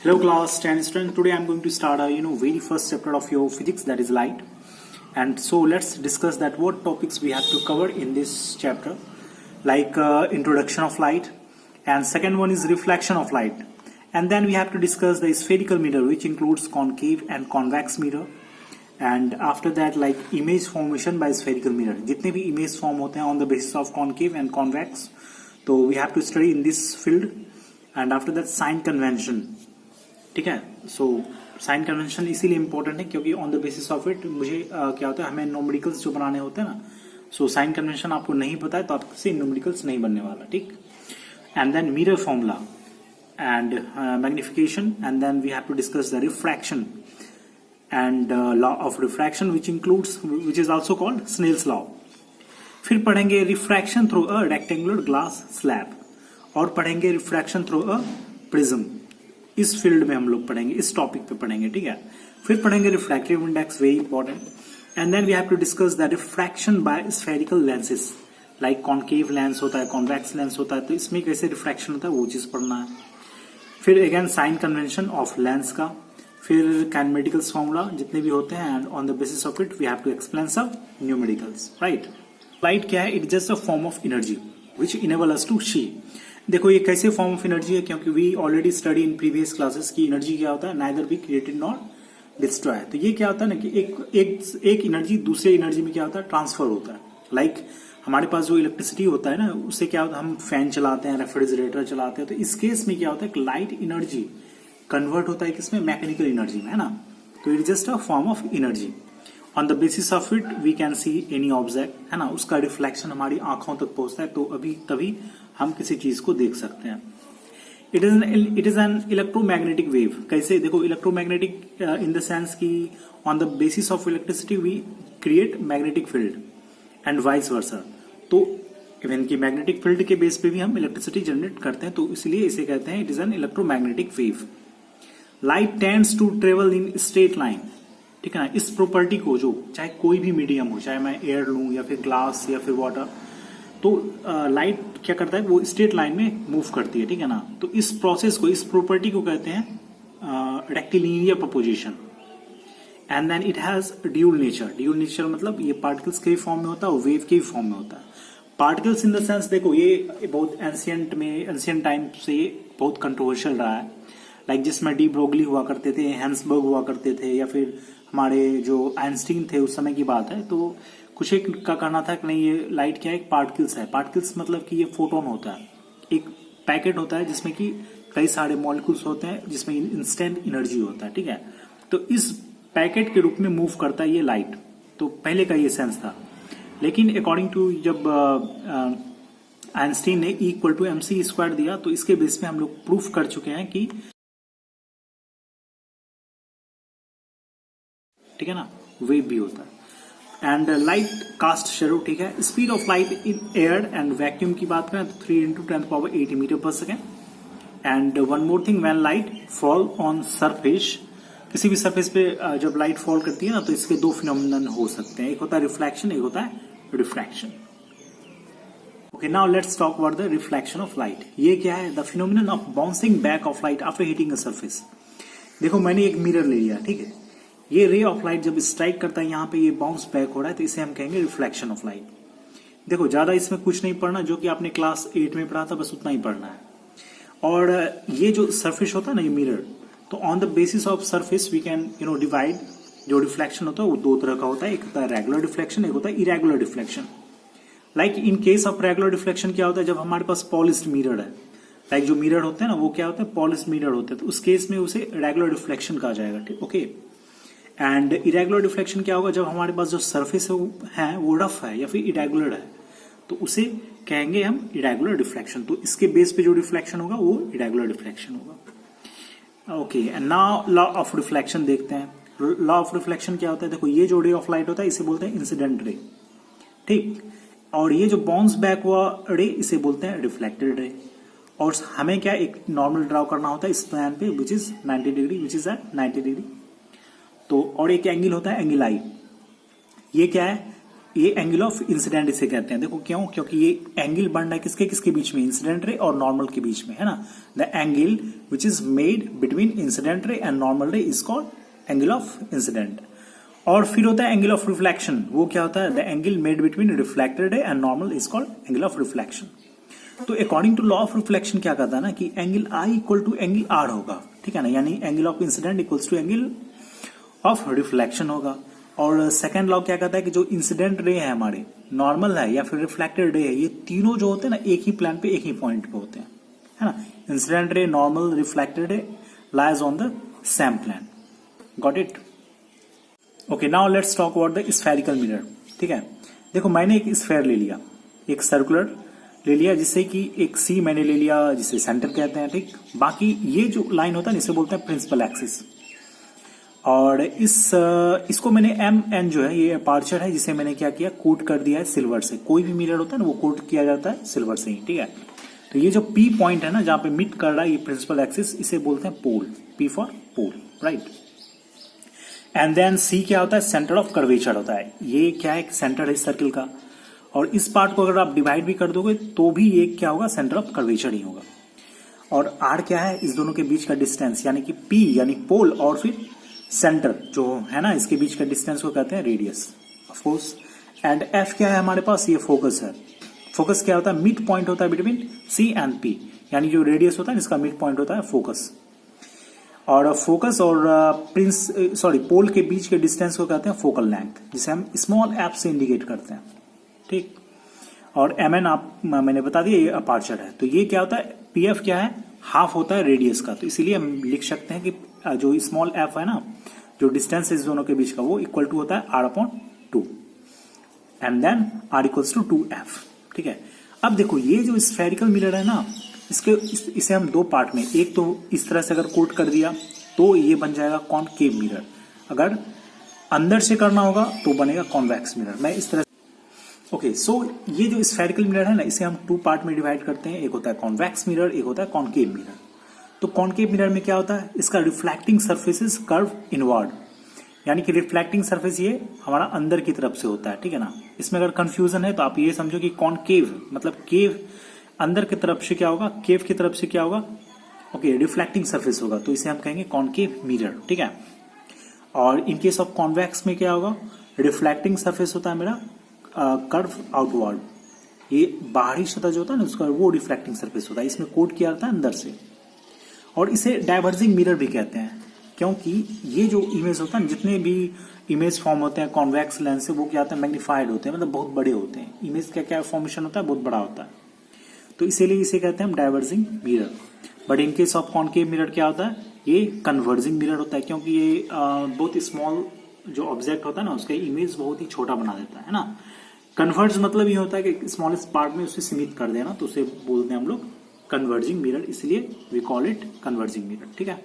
Hello class 10 students. Today I'm going to start a very first chapter of your physics, that is light. And so let's discuss that what topics we have to cover in this chapter, like introduction of light, and second one is reflection of light. And then we have to discuss the spherical mirror, which includes concave and convex mirror. And after that, like image formation by spherical mirror. जितने भी image form होते हैं on the basis of concave and convex, तो we have to study in this field. And after that, sign convention. ठीक है, so sine convention इसीलिए important है क्योंकि on the basis of it मुझे क्या होता है, हमें न्यूमेरिकल्स जो बनाने होते हैं ना, सो साइन कन्वेंशन आपको नहीं पता है तो आपसे न्यूमेरिकल्स नहीं बनने वाला. ठीक, and then mirror formula and magnification, and then we have to discuss the refraction and law of refraction which is also called Snell's law. फिर पढ़ेंगे refraction through a rectangular glass slab और पढ़ेंगे refraction through a prism. इस field में हम लोग पढ़ेंगे, इस टॉपिक पे पढ़ेंगे. ठीक है, फिर पढ़ेंगे refractive index, very important. And then we have to discuss the refraction by spherical lenses, like concave lens होता है, कॉन्वेक्स लेंस होता है, तो इसमें कैसे रिफ्रैक्शन होता है वो चीज पढ़ना है. फिर again sign convention of lens का, फिर काइनेमेटिकल्स फॉर्मूला जितने भी होते हैं, and on the basis of it we have to explain some numericals. Right, light क्या है? It just a form of energy which enable us to see. देखो ये कैसे फॉर्म ऑफ एनर्जी है, क्योंकि we already study in previous classes की energy क्या होता है, neither be created not destroy. तो ये क्या होता है ना कि एक एनर्जी दूसरे एनर्जी में क्या होता है, ट्रांसफर होता है. लाइक हमारे पास जो इलेक्ट्रिसिटी होता है ना, उससे क्या होता है, हम फैन चलाते हैं, रेफ्रिजरेटर चलाते हैं, तो इस केस में क्या होता है, लाइट एनर्जी कन्वर्ट होता है किसमें, मैकेनिकल एनर्जी में, है ना. तो it just a form of energy. On the basis of it we can see any object, है ना, उसका रिफ्लेक्शन हमारी आंखों तक पहुंचता है, तो तभी हम किसी चीज को देख सकते हैं. It is an electromagnetic wave. कैसे? देखो इलेक्ट्रोमैग्नेटिक इन द सेंस की on the basis of electricity we create magnetic field and vice versa. तो इवन की मैग्नेटिक फील्ड के बेस पे भी हम इलेक्ट्रिसिटी जनरेट करते हैं, तो इसलिए इसे कहते हैं it is an electromagnetic wave. Light tends to travel in straight line. ठीक है ना, इस प्रॉपर्टी को, जो चाहे कोई भी मीडियम हो, चाहे मैं एयर लूं या फिर ग्लास या फिर वाटर, तो लाइट क्या करता है, वो स्ट्रेट लाइन में मूव करती है. ठीक है ना, तो इस प्रोसेस को, इस प्रॉपर्टी को कहते हैं rectilinear proposition. And then it has dual nature. Dual nature मतलब ये पार्टिकल्स के फॉर्म में होता है और वेव के फॉर्म में होता है. पार्टिकल्स इन द सेंस, देखो ये बहुत एंशियंट टाइम से बहुत कंट्रोवर्शियल रहा है. लाइक जिसमें डी ब्रोगली हुआ करते थे, हैंसबर्ग हुआ करते थे, या फिर हमारे जो आइंस्टीन थे उस समय की बात है, तो कुछ एक का कहना था कि नहीं ये लाइट क्या है, एक पार्टिकल्स है. पार्टिकल्स मतलब कि ये फोटोन होता है, एक पैकेट होता है जिसमें कि कई सारे मॉलिक्यूल्स होते हैं, जिसमें इंस्टेंट एनर्जी होता है. ठीक है, तो इस पैकेट के रूप में मूव करता है ये लाइट. तो पहले का ये सेंस था, लेकिन अकॉर्डिंग टू जब आइंस्टीन ने E=mc² दिया, तो इसके बेस पे हम लोग प्रूफ कर चुके हैं कि, ठीक है ना, वेव भी होता है. And light cast shadow. ठीक है, speed of light in air and vacuum की बात करें तो 3 × 10⁻⁸ मीटर पर second. And one more thing, when light fall on surface, किसी भी सरफेस पे जब लाइट फॉल करती है ना, तो इसके दो फिनोमिनन हो सकते हैं, एक होता है रिफ्लेक्शन, एक होता है refraction. Okay, now let's talk about the reflection of light. ये क्या है? The phenomenon of bouncing back of light after hitting a surface. देखो मैंने एक मिरर ले लिया, ठीक है, ये रे ऑफ लाइट जब स्ट्राइक करता है यहाँ पे, ये बाउंस बैक हो रहा है, तो इसे हम कहेंगे रिफ्लेक्शन ऑफ लाइट. देखो ज्यादा इसमें कुछ नहीं पढ़ना, जो कि आपने क्लास 8 में पढ़ा था, बस उतना ही पढ़ना है. और ये जो सरफेस होता है ना, ये मिरर, तो on the basis of surface we can divide. जो रिफ्लेक्शन होता है वो दो तरह का होता है, एक होता है रेगुलर रिफ्लेक्शन, एक होता है irregular reflection. Like in case of regular reflection क्या होता है, जब हमारे पास पॉलिश्ड मिरर है, लाइक जो मिरर होते हैं ना वो क्या होता है, पॉलिश्ड मिरर होते हैं, तो उस केस में उसे रेगुलर रिफ्लेक्शन कहा जाएगा. ठीक, ओके. एंड इरेगुलर रिफ्लेक्शन क्या होगा, जब हमारे पास जो सरफेस है वो रफ है या फिर इरेगुलर है, तो उसे कहेंगे हम इरेगुलर रिफ्लेक्शन. तो इसके बेस पे जो रिफ्लेक्शन होगा वो इरेगुलर रिफ्लेक्शन होगा. Okay, and now law of reflection देखते हैं. लॉ ऑफ रिफ्लेक्शन क्या होता है? देखो ये जो रे ऑफ लाइट होता है इसे बोलते हैं इंसिडेंट रे. ठीक, और ये जो बाउंस बैक हुआ रे इसे बोलते हैं रिफ्लेक्टेड रे. और हमें क्या एक नॉर्मल ड्रॉ करना होता है इस प्लेन पे, which is 90 degree, which is at 90 degree. तो और एक एंगल होता है एंगल आई. ये क्या है? ये एंगल ऑफ इंसिडेंट इसे कहते हैं। देखो क्यों, क्योंकि ये एंगल बन रहा है किसके किसके बीच में, इंसिडेंट रे और नॉर्मल के बीच में, है ना। The angle which is made between incident ray and normal ray is called angle of incidence. और फिर होता है एंगल ऑफ रिफ्लेक्शन, वो क्या होता है, the angle made between reflected ray and normal is called angle of reflection. तो according to law of reflection क्या कहता है ना कि angle I equal to angle R होगा, ठीक है ना, यानी angle of incidence equals to angle of reflection होगा। और सेकंड लॉ क्या कहता है कि जो इंसिडेंट रे है हमारे, नॉर्मल है या फिर रिफ्लेक्टेड रे है, ये तीनों जो होते हैं ना एक ही प्लेन पे एक ही पॉइंट पे होते हैं, है ना। Incident ray, normal, reflected ray lies on the same plane. Got it? Okay, now let's talk about the spherical mirror. ठीक है, देखो मैंने एक स्फेयर ले लिया, एक सर्कुलर ले लिया, जिससे कि एक सी मैंने ले लिया जिसे सेंटर कहते हैं, ठीक। बाकी ये जो लाइन होता है इसे बोलते हैं प्रिंसिपल एक्सिस। और इसको मैंने एम एन जो है ये अपर्चर है, जिसे मैंने क्या किया, कोट कर दिया है सिल्वर से। कोई भी मिरर होता है ना वो कोट किया जाता है सिल्वर से ही, ठीक है। तो ये जो पी पॉइंट है ना जहां पे मिट कर रहा है ये प्रिंसिपल एक्सिस, इसे बोलते हैं pole, P for pole, right. And then C क्या होता है, सेंटर ऑफ कर्वेचर होता है। ये क्या है, सेंटर है इस सर्किल का। और इस पार्ट को अगर आप डिवाइड भी कर दोगे तो भी ये क्या होगा, सेंटर ऑफ कर्वेचर ही होगा। और आर क्या है, इस दोनों के बीच का डिस्टेंस, यानी कि पी यानी पोल और फिर सेंटर जो है ना इसके बीच का डिस्टेंस को कहते हैं radius, of course. And F क्या है हमारे पास, ये फोकस है। फोकस क्या होता है, मिड पॉइंट होता है बिटवीन सी एंड पी, यानी जो रेडियस होता है इसका मिड पॉइंट होता है फोकस। और फोकस और पोल के बीच के डिस्टेंस को कहते हैं फोकल लेंथ, जिसे हम स्मॉल एफ से इंडिकेट करते हैं, ठीक। और एम एन आप मैंने बता दिया ये अपर्चर है। तो ये क्या होता है, पी एफ क्या है, हाफ होता है रेडियस का। तो इसीलिए हम लिख सकते हैं कि जो स्मॉल एफ है ना, जो डिस्टेंस इस दोनों के बीच का, वो इक्वल टू होता है R upon 2 and then R equals to 2f, ठीक है। अब देखो ये जो स्फेरिकल मिरर है ना, इसे हम दो पार्ट में, एक तो इस तरह से अगर कोट कर दिया तो ये बन जाएगा कॉनकेव मिरर, अगर अंदर से करना होगा तो बनेगा कॉन्वेक्स मिरर। मैं इस तरह ओके, सो ये जो स्फेरिकल मिरर है ना इसे हम 2 पार्ट में डिवाइड करते हैं, एक होता है कॉन्वेक्स मिरर, एक होता है कॉनकेव मिरर। तो कॉनकेव मिरर में क्या होता है, इसका रिफ्लेक्टिंग सरफेसेस कर्व इनवर्ड, यानी कि रिफ्लेक्टिंग सरफेस ये हमारा अंदर की तरफ से होता है, ठीक है ना। इसमें अगर कंफ्यूजन है तो आप ये समझो कि कॉनकेव मतलब केव अंदर की तरफ से क्या होगा, केव की तरफ से क्या होगा, ओके, रिफ्लेक्टिंग सरफेस होगा, तो इसे हम कहेंगे कॉनकेव मिरर, ठीक है। और इन केस ऑफ कॉन्वेक्स में क्या होगा, रिफ्लेक्टिंग सरफेस होता है मेरा कर्व आउटवर्ड, ये बाहरी सतह जो होता है ना उसका वो रिफ्लेक्टिंग सरफेस होता है, इसमें कोट किया जाता है अंदर से। और इसे डाइवर्जिंग मिरर भी कहते हैं, क्योंकि ये जो इमेज होता है ना, जितने भी इमेज फॉर्म होते हैं कॉन्वेक्स लेंस से, वो क्या होते हैं, मैग्नीफाइड होते हैं, मतलब बहुत बड़े होते हैं। इमेज का क्या फॉर्मेशन होता है, बहुत बड़ा होता है, तो इसीलिए इसे कहते हैं हम diverging mirror. But in case of concave mirror क्या होता है, ये कन्वर्जिंग मिरर होता है, क्योंकि ये बहुत स्मॉल जो ऑब्जेक्ट होता है ना उसका इमेज बहुत ही छोटा बना देता है ना। कन्वर्ज मतलब ये होता है कि स्मॉलेस्ट पार्ट में उसे सीमित कर देना, तो उसे बोलते हैं हम लोग कन्वर्जिंग मिरर, इसलिए we call it converging mirror, ठीक है।